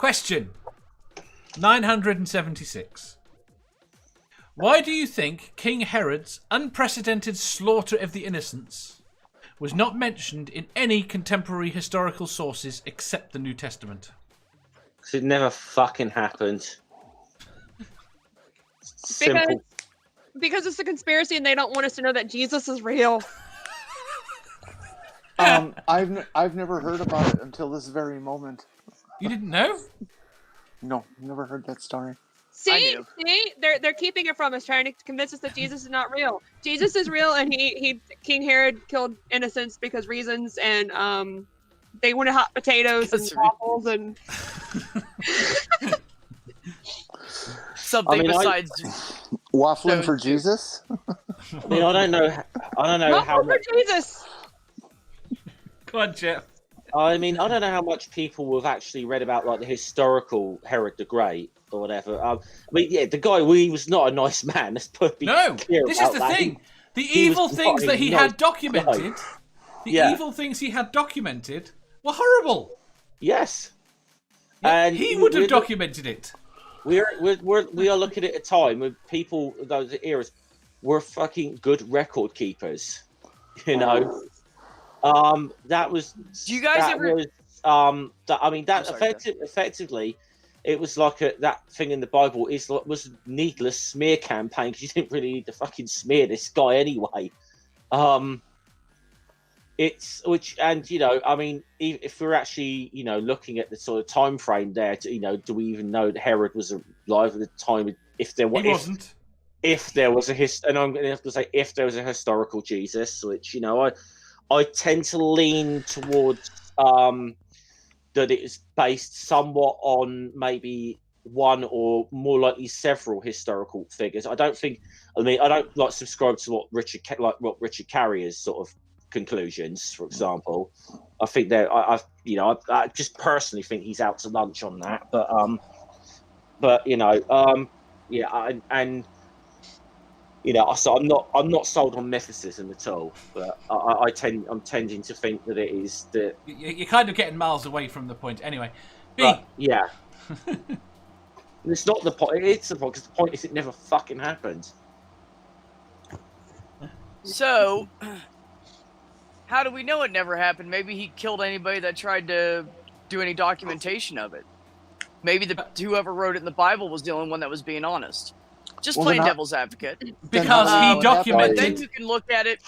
Question 976. Why do you think King Herod's unprecedented slaughter of the innocents was not mentioned in any contemporary historical sources except the New Testament? Because it never fucking happened. Simple. Because it's a conspiracy and they don't want us to know that Jesus is real. I've never heard about it until this very moment. You didn't know? No, never heard that story. See, they're keeping it from us, trying to convince us that Jesus is not real. Jesus is real, and King Herod killed innocents because reasons, and they wanted hot potatoes and waffles and something besides waffling for Jesus. I mean, I don't know how for Jesus. Go on, Jeff. I mean, I don't know how much people have actually read about like the historical Herod the Great or whatever. I mean, yeah, the guy, he was not a nice man. Let's be clear this about is the that. thing. The evil things that he had documented, evil things he had documented were horrible. Yes, Yeah, and he would have documented it. We are looking at a time when people, those eras, were fucking good record keepers. You know. That was. Do you guys ever? Effectively, it was like that thing in the Bible was a needless smear campaign because you didn't really need to fucking smear this guy anyway. If we're actually looking at the sort of time frame there, do we even know that Herod was alive at the time? If there was, he wasn't. If there was and I'm going to have to say if there was a historical Jesus, which I tend to lean towards that it is based somewhat on maybe one or more likely several historical figures. I don't like subscribe to what Richard Carrier's sort of conclusions, for example. I think that I just personally think he's out to lunch on that. So I'm not sold on mythicism at all, but I'm tending to think that it is that you're kind of getting miles away from the point. Anyway, yeah, it's not the point. It's the point because the point is it never fucking happened. So, how do we know it never happened? Maybe he killed anybody that tried to do any documentation of it. Maybe whoever wrote it in the Bible was the only one that was being honest. Just playing devil's advocate. Because he documented. Then you can look at it.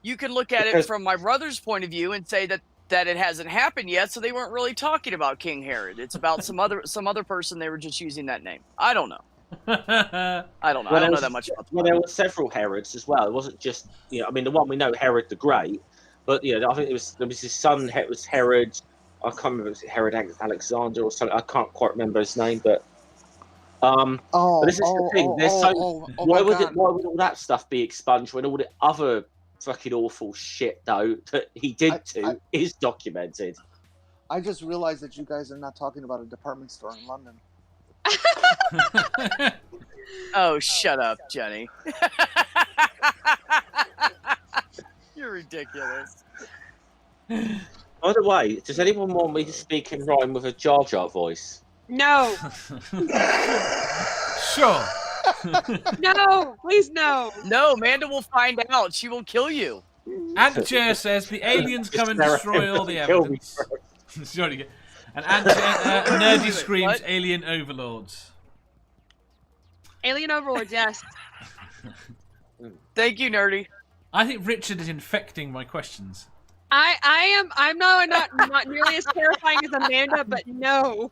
You can look at it from my brother's point of view and say that it hasn't happened yet, so they weren't really talking about King Herod. It's about some other person. They were just using that name. I don't know. I don't know. I don't know that much about. Well, there were several Herods as well. It wasn't just the one we know, Herod the Great, but I think there was his son. It was Herod. I can't remember. Was it Herod Alexander or something? I can't quite remember his name, but. But this is the thing. Why would all that stuff be expunged when all the other fucking awful shit though that he did is documented? I just realized that you guys are not talking about a department store in London. Oh, shut up, Jenny. You're ridiculous. By the way, does anyone want me to speak in rhyme with a Jar Jar voice? No. Sure. No, please no. No, Amanda will find out. She will kill you. Antjer says the aliens come and destroy all the evidence. And Nerdy screams alien overlords. Alien overlords, yes. Thank you, Nerdy. I think Richard is infecting my questions. I'm not nearly as terrifying as Amanda, but no.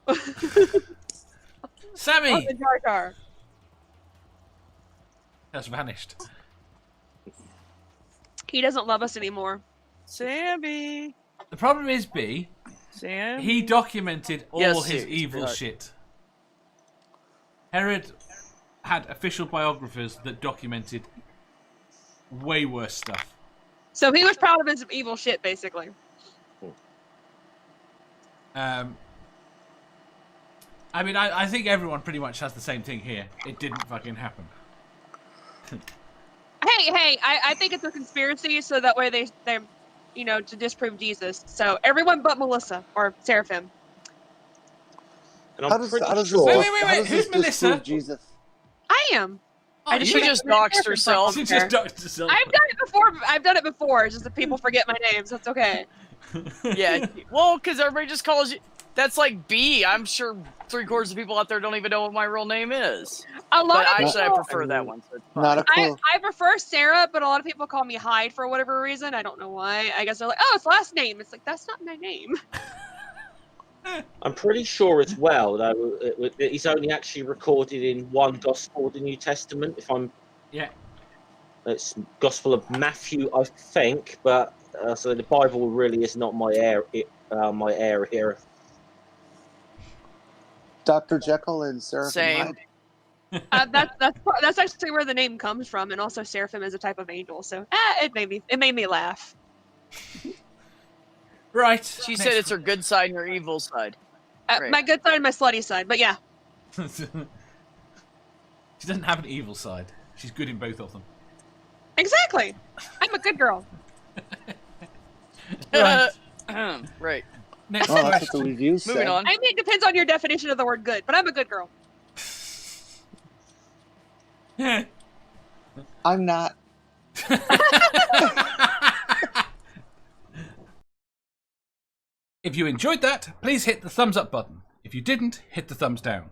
Sammy! Jar Jar. Has vanished. He doesn't love us anymore. Sammy. The problem is, B, Sam. he documented all his evil shit. Herod had official biographers that documented way worse stuff. So he was proud of his evil shit, basically. I think everyone pretty much has the same thing here. It didn't fucking happen. Hey, I think it's a conspiracy so that way they're to disprove Jesus. So everyone but Melissa or Seraphim. And How I'm does, pretty how does sure. this, Wait, how does Who's this Melissa? disprove Jesus? I am. Oh, She just doxed herself. She just doxed herself. I've done it before. I've done it before. It's just that people forget my names. That's okay. Yeah, well, because everybody just calls you. That's like B. I'm sure 3/4 of people out there don't even know what my real name is. A lot But of actually, I people. prefer that one. So it's fine. Not a clue. I prefer Sarah, but a lot of people call me Hyde for whatever reason. I don't know why. I guess they're like, oh, it's last name. It's like, that's not my name. I'm pretty sure as well, though, it's only actually recorded in one Gospel of the New Testament. If I'm, Yeah. it's Gospel of Matthew, I think. But so the Bible really is not my area. Dr. Jekyll and Seraphim Same. Hyde. That's actually where the name comes from, and also Seraphim is a type of angel. So it made me laugh. Right. She said it's her good side and her evil side. Right. My good side and my slutty side, but yeah. She doesn't have an evil side. She's good in both of them. Exactly. I'm a good girl. Right. Right. Next Oh, that's what the question. reviews say. Moving on. I mean, it depends on your definition of the word good, but I'm a good girl. I'm not. If you enjoyed that, please hit the thumbs up button. If you didn't, hit the thumbs down.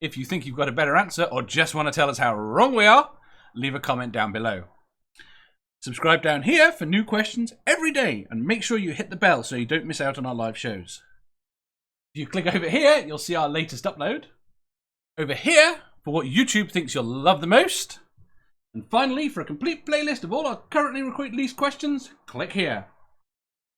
If you think you've got a better answer or just want to tell us how wrong we are, leave a comment down below. Subscribe down here for new questions every day and make sure you hit the bell so you don't miss out on our live shows. If you click over here, you'll see our latest upload. Over here, for what YouTube thinks you'll love the most. And finally, for a complete playlist of all our currently released questions, click here.